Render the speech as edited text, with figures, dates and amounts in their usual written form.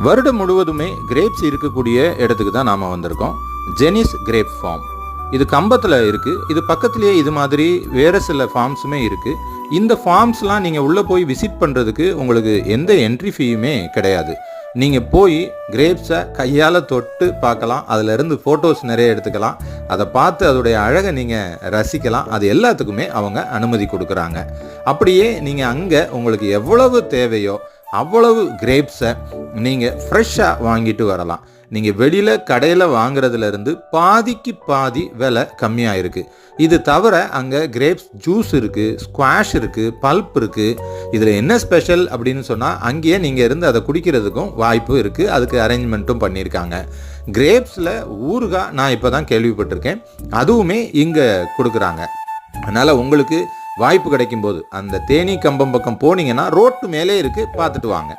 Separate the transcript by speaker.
Speaker 1: வருடம் முழுவதுமே கிரேப்ஸ் இருக்கக்கூடிய இடத்துக்கு தான் நாம் வந்திருக்கோம். Jenneys grape form. இது கம்பத்தில் இருக்குது. இது பக்கத்துலேயே இது மாதிரி வேறு சில ஃபார்ம்ஸுமே இருக்குது. இந்த ஃபார்ம்ஸ்லாம் நீங்கள் உள்ளே போய் விசிட் பண்ணுறதுக்கு உங்களுக்கு எந்த என்ட்ரி ஃபீயுமே கிடையாது. நீங்கள் போய் கிரேப்ஸை கையால் தொட்டு பார்க்கலாம், அதிலிருந்து ஃபோட்டோஸ் நிறைய எடுத்துக்கலாம், அதை பார்த்து அதோடைய அழகை நீங்கள் ரசிக்கலாம். அது எல்லாத்துக்குமே அவங்க அனுமதி கொடுக்குறாங்க. அப்படியே நீங்கள் அங்கே உங்களுக்கு எவ்வளவு தேவையோ அவ்வளவு கிரேப்ஸை நீங்கள் ஃப்ரெஷ்ஷாக வாங்கிட்டு வரலாம். நீங்கள் வெளியில் கடையில் வாங்குறதுலேருந்து பாதிக்கு பாதி விலை கம்மியாக இருக்குது. இது தவிர அங்கே கிரேப்ஸ் ஜூஸ் இருக்குது, ஸ்குவாஷ் இருக்குது, பல்ப் இருக்குது. இதில் என்ன ஸ்பெஷல் அப்படின்னு சொன்னால் அங்கேயே நீங்கள் இருந்து அதை குடிக்கிறதுக்கும் வாய்ப்பு இருக்குது. அதுக்கு அரேஞ்ச்மெண்ட்டும் பண்ணியிருக்காங்க. கிரேப்ஸில் ஊறுகாய் நான் இப்போ தான் கேள்விப்பட்டிருக்கேன், அதுவுமே இங்கே கொடுக்குறாங்க. அதனால் உங்களுக்கு வாய்ப்பு கிடைக்கும்போது அந்த தேனி கம்பம் பக்கம் போனீங்கன்னா ரோட்டு மேலே இருக்குது, பார்த்துட்டு வாங்க.